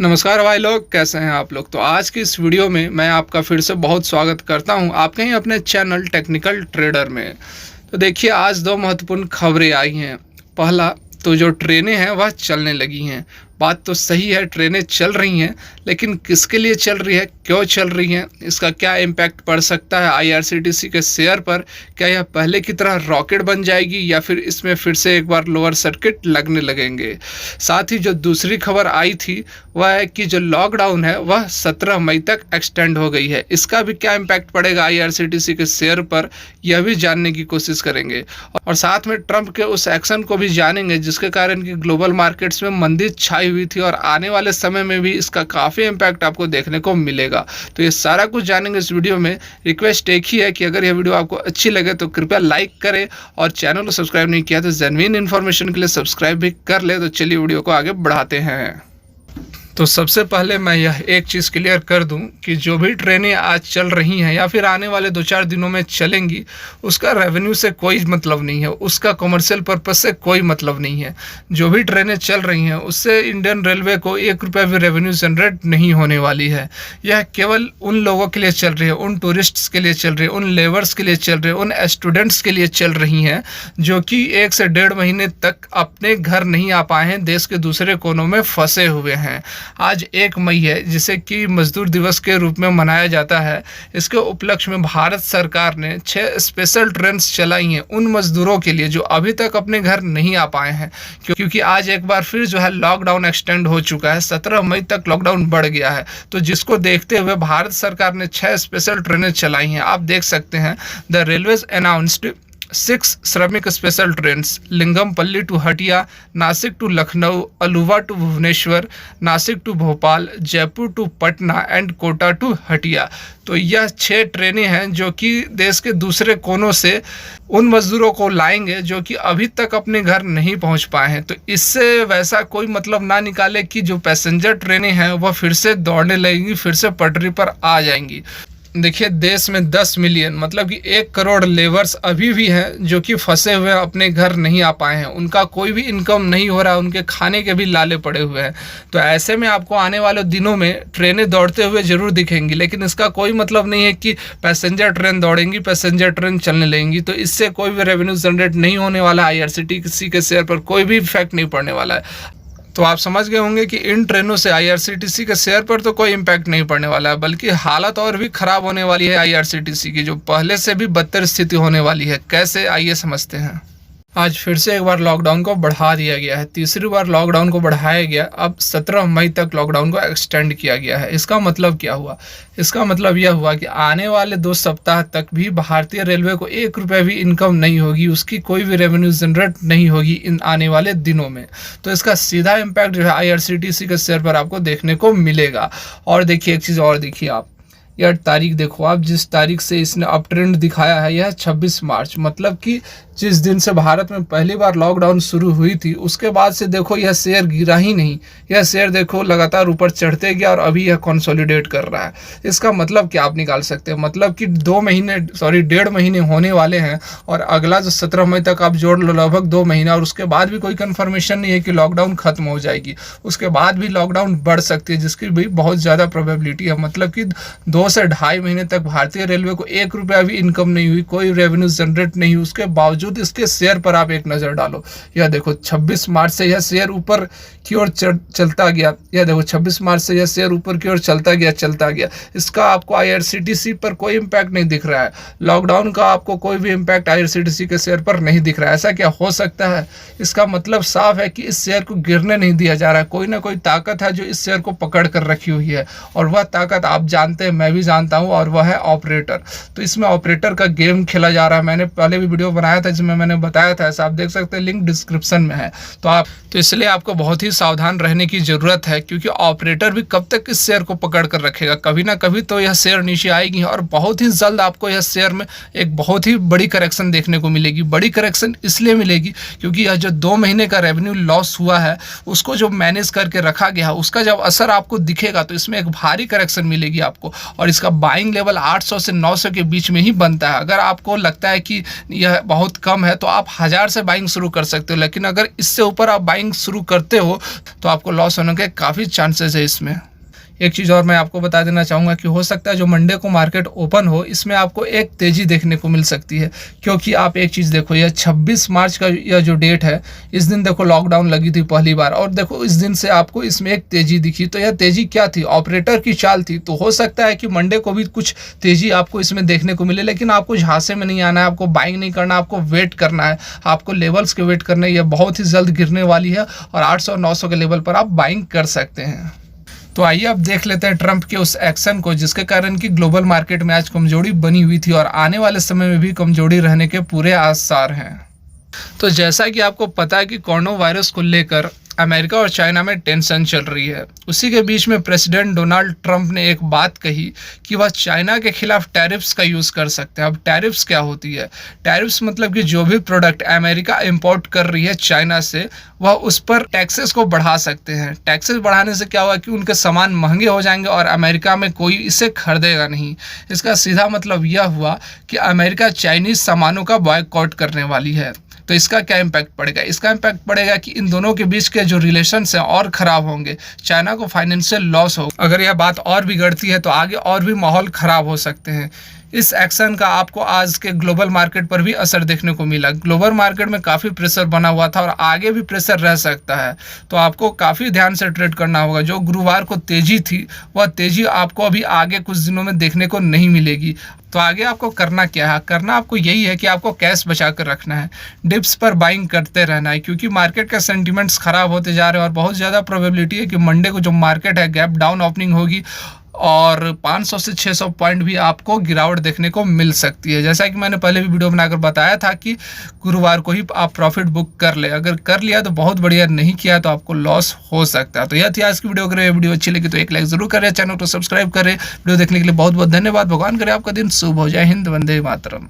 नमस्कार भाई लोग, कैसे हैं आप लोग। तो आज की इस वीडियो में मैं आपका फिर से बहुत स्वागत करता हूं आपके ही अपने चैनल टेक्निकल ट्रेडर में। तो देखिए, आज दो महत्वपूर्ण खबरें आई हैं। पहला तो जो ट्रेनें हैं वह चलने लगी हैं। बात तो सही है, ट्रेनें चल रही हैं, लेकिन किसके लिए चल रही है, क्यों चल रही हैं, इसका क्या इम्पैक्ट पड़ सकता है आईआरसीटीसी के शेयर पर। क्या यह पहले की तरह रॉकेट बन जाएगी या फिर इसमें फिर से एक बार लोअर सर्किट लगने लगेंगे। साथ ही जो दूसरी खबर आई थी वह है कि जो लॉकडाउन है वह 17 मई तक एक्सटेंड हो गई है। इसका भी क्या इम्पैक्ट पड़ेगा आईआरसीटीसी के शेयर पर, यह भी जानने की कोशिश करेंगे। और साथ में ट्रंप के उस एक्शन को भी जानेंगे जिसके कारण कि ग्लोबल मार्केट्स में मंदी छाई हुई थी और आने वाले समय में भी इसका काफ़ी इम्पैक्ट आपको देखने को मिलेगा। तो ये सारा कुछ जानेंगे इस वीडियो में। रिक्वेस्ट एक ही है कि अगर यह वीडियो आपको अच्छी लगे तो कृपया लाइक करें और चैनल को सब्सक्राइब नहीं किया तो जेन्युइन इन्फॉर्मेशन के लिए सब्सक्राइब भी कर ले। तो चलिए वीडियो को आगे बढ़ाते हैं। तो सबसे पहले मैं यह एक चीज़ क्लियर कर दूं कि जो भी ट्रेनें आज चल रही हैं या फिर आने वाले 2-4 दिनों में चलेंगी, उसका रेवेन्यू से कोई मतलब नहीं है, उसका कमर्शियल पर्पस से कोई मतलब नहीं है। जो भी ट्रेनें चल रही हैं उससे इंडियन रेलवे को 1 रुपया भी रेवेन्यू जनरेट नहीं होने वाली है। यह केवल उन लोगों के लिए चल रही है, उन टूरिस्ट्स के लिए चल रही है, उन लेबर्स के लिए चल रही है, उन स्टूडेंट्स के लिए चल रही हैं जो कि 1 से 1.5 महीने तक अपने घर नहीं आ पाए हैं, देश के दूसरे कोनों में फंसे हुए हैं। आज 1 मई है जिसे कि मजदूर दिवस के रूप में मनाया जाता है। इसके उपलक्ष्य में भारत सरकार ने 6 स्पेशल ट्रेन्स चलाई हैं उन मजदूरों के लिए जो अभी तक अपने घर नहीं आ पाए हैं, क्योंकि आज एक बार फिर जो है लॉकडाउन एक्सटेंड हो चुका है। 17 मई तक लॉकडाउन बढ़ गया है। तो जिसको देखते हुए भारत सरकार ने 6 स्पेशल ट्रेनें चलाई हैं। आप देख सकते हैं, the railways announced 6 Shramik special trains Lingampalli to Hatia, Nashik to Lucknow, Aluva to Bhubaneswar, Nashik to Bhopal, Jaipur to Patna and Kota to Hatia. तो यह 6 ट्रेनें हैं जो कि देश के दूसरे कोनों से उन मजदूरों को लाएंगे जो कि अभी तक अपने घर नहीं पहुंच पाए हैं। तो इससे वैसा कोई मतलब ना निकाले कि जो पैसेंजर ट्रेनें हैं वह फिर से दौड़ने लगेंगी, फिर से पटरी पर आ जाएंगी। देखिए, देश में 10 मिलियन मतलब कि 1 करोड़ लेबर्स अभी भी हैं जो कि फंसे हुए अपने घर नहीं आ पाए हैं। उनका कोई भी इनकम नहीं हो रहा, उनके खाने के भी लाले पड़े हुए हैं। तो ऐसे में आपको आने वाले दिनों में ट्रेनें दौड़ते हुए ज़रूर दिखेंगी, लेकिन इसका कोई मतलब नहीं है कि पैसेंजर ट्रेन दौड़ेंगी, पैसेंजर ट्रेन चलने लगेंगी। तो इससे कोई भी रेवेन्यू जनरेट नहीं होने वाला। आईआरसीटीसी के शेयर पर कोई भी इफेक्ट नहीं पड़ने वाला है। तो आप समझ गए होंगे कि इन ट्रेनों से आईआरसीटीसी के शेयर पर तो कोई इम्पैक्ट नहीं पड़ने वाला है, बल्कि हालत और भी ख़राब होने वाली है आईआरसीटीसी की, जो पहले से भी बदतर स्थिति होने वाली है। कैसे, आइए समझते हैं। आज फिर से एक बार लॉकडाउन को बढ़ा दिया गया है। तीसरी बार लॉकडाउन को बढ़ाया गया। अब 17 मई तक लॉकडाउन को एक्सटेंड किया गया है। इसका मतलब क्या हुआ? इसका मतलब यह हुआ कि आने वाले 2 सप्ताह तक भी भारतीय रेलवे को 1 रुपया भी इनकम नहीं होगी, उसकी कोई भी रेवेन्यू जनरेट नहीं होगी इन आने वाले दिनों में। तो इसका सीधा इम्पैक्ट जो है आईआरसीटीसी के शेयर पर आपको देखने को मिलेगा। और देखिए, एक चीज़ और देखिए, आप यह तारीख देखो, आप जिस तारीख से इसने अप ट्रेंड दिखाया है, यह 26 मार्च, मतलब कि जिस दिन से भारत में पहली बार लॉकडाउन शुरू हुई थी उसके बाद से देखो यह शेयर गिरा ही नहीं। यह शेयर देखो लगातार ऊपर चढ़ते गया और अभी यह कंसोलिडेट कर रहा है। इसका मतलब क्या आप निकाल सकते हैं? मतलब कि 1.5 महीने होने वाले हैं और अगला जो 17 मई तक आप जोड़ लो, लगभग 2 महीने, और उसके बाद भी कोई कन्फर्मेशन नहीं है कि लॉकडाउन खत्म हो जाएगी। उसके बाद भी लॉकडाउन बढ़ सकती है, जिसकी भी बहुत ज़्यादा प्रोबेबिलिटी है। मतलब कि 2 से 2.5 महीने तक भारतीय रेलवे को 1 रुपया भी इनकम नहीं हुई, कोई रेवेन्यू जनरेट नहीं हुई। उसके बावजूद इसके शेयर पर आप एक नज़र डालो। यह देखो 26 मार्च से यह शेयर ऊपर की ओर चलता गया। यह देखो 26 मार्च से यह शेयर ऊपर की ओर चलता गया। इसका आपको आईआरसीटीसी पर कोई इम्पैक्ट नहीं दिख रहा है। लॉकडाउन का आपको कोई भी इम्पैक्ट आईआरसीटीसी के शेयर पर नहीं दिख रहा है। ऐसा क्या हो सकता है? इसका मतलब साफ है कि इस शेयर को गिरने नहीं दिया जा रहा है। कोई ना कोई ताकत है जो इस शेयर को पकड़ कर रखी हुई है, और वह ताकत आप जानते हैं, मैं भी जानता हूँ, और वह है ऑपरेटर। तो इसमें ऑपरेटर का गेम खेला जा रहा है। मैंने पहले भी वीडियो बनाया था जिसमें मैंने बताया था, ऐसा आप देख सकते हैं, लिंक डिस्क्रिप्शन में है। तो इसलिए आपको बहुत ही सावधान रहने की ज़रूरत है, क्योंकि ऑपरेटर भी कब तक इस शेयर को पकड़ कर रखेगा। कभी ना कभी तो यह शेयर नीचे आएगी और बहुत ही जल्द आपको यह शेयर में एक बहुत ही बड़ी करेक्शन देखने को मिलेगी। बड़ी करेक्शन इसलिए मिलेगी क्योंकि यह जो 2 महीने का रेवेन्यू लॉस हुआ है उसको जो मैनेज करके रखा गया है उसका जब असर आपको दिखेगा तो इसमें एक भारी करेक्शन मिलेगी आपको। और इसका बाइंग लेवल 800 से 900 के बीच में ही बनता है। अगर आपको लगता है कि यह बहुत कम है तो आप 1000 से बाइंग शुरू कर सकते हो, लेकिन अगर इससे ऊपर आप बाइंग शुरू करते हो तो आपको लॉस होने के काफ़ी चांसेस है इसमें। एक चीज़ और मैं आपको बता देना चाहूँगा कि हो सकता है जो मंडे को मार्केट ओपन हो इसमें आपको एक तेज़ी देखने को मिल सकती है, क्योंकि आप एक चीज़ देखो, यह 26 मार्च का यह जो डेट है, इस दिन देखो लॉकडाउन लगी थी पहली बार, और देखो इस दिन से आपको इसमें एक तेज़ी दिखी। तो यह तेज़ी क्या थी? ऑपरेटर की चाल थी। तो हो सकता है कि मंडे को भी कुछ तेज़ी आपको इसमें देखने को मिले, लेकिन आपको झांसे में नहीं आना है, आपको बाइंग नहीं करना, आपको वेट करना है, आपको लेवल्स के वेट करना है। यह बहुत ही जल्द गिरने वाली है और 800 900 के लेवल पर आप बाइंग कर सकते हैं। तो आइए अब देख लेते हैं ट्रंप के उस एक्शन को जिसके कारण कि ग्लोबल मार्केट में आज कमजोरी बनी हुई थी और आने वाले समय में भी कमजोरी रहने के पूरे आसार हैं। तो जैसा कि आपको पता है कि कोरोना वायरस को लेकर अमेरिका और चाइना में टेंशन चल रही है। उसी के बीच में प्रेसिडेंट डोनाल्ड ट्रंप ने एक बात कही कि वह चाइना के खिलाफ टैरिफ्स का यूज़ कर सकते हैं। अब टैरिफ्स क्या होती है? टैरिफ्स मतलब कि जो भी प्रोडक्ट अमेरिका इंपोर्ट कर रही है चाइना से, वह उस पर टैक्सेस को बढ़ा सकते हैं। टैक्सेस बढ़ाने से क्या हुआ कि उनके सामान महंगे हो जाएंगे और अमेरिका में कोई इसे खरीदेगा नहीं। इसका सीधा मतलब यह हुआ कि अमेरिका चाइनीज़ सामानों का बॉयकॉट करने वाली है। तो इसका क्या इम्पैक्ट पड़ेगा? इसका इम्पैक्ट पड़ेगा कि इन दोनों के बीच के जो रिलेशंस हैं और ख़राब होंगे, चाइना को फाइनेंशियल लॉस हो। अगर यह बात और बिगड़ती है तो आगे और भी माहौल ख़राब हो सकते हैं। इस एक्शन का आपको आज के ग्लोबल मार्केट पर भी असर देखने को मिला। ग्लोबल मार्केट में काफ़ी प्रेशर बना हुआ था और आगे भी प्रेशर रह सकता है, तो आपको काफ़ी ध्यान से ट्रेड करना होगा। जो गुरुवार को तेज़ी थी वह तेज़ी आपको अभी आगे कुछ दिनों में देखने को नहीं मिलेगी। तो आगे आपको करना क्या है? करना आपको यही है कि आपको कैश बचा कर रखना है, डिप्स पर बाइंग करते रहना है, क्योंकि मार्केट के सेंटिमेंट्स ख़राब होते जा रहे हैं और बहुत ज़्यादा प्रोबेबिलिटी है कि मंडे को जो मार्केट है गैप डाउन ओपनिंग होगी और 500 से 600 पॉइंट भी आपको गिरावट देखने को मिल सकती है। जैसा कि मैंने पहले भी वीडियो बनाकर बताया था कि गुरुवार को ही आप प्रॉफिट बुक कर ले। अगर कर लिया तो बहुत बढ़िया, नहीं किया तो आपको लॉस हो सकता है। तो यह थी आज की वीडियो। अगर वीडियो अच्छी लगी तो एक लाइक जरूर करें, चैनल को सब्सक्राइब करें। वीडियो देखने के लिए बहुत बहुत धन्यवाद। भगवान करे आपका दिन शुभ हो जाए। हिंद, वंदे मातरम।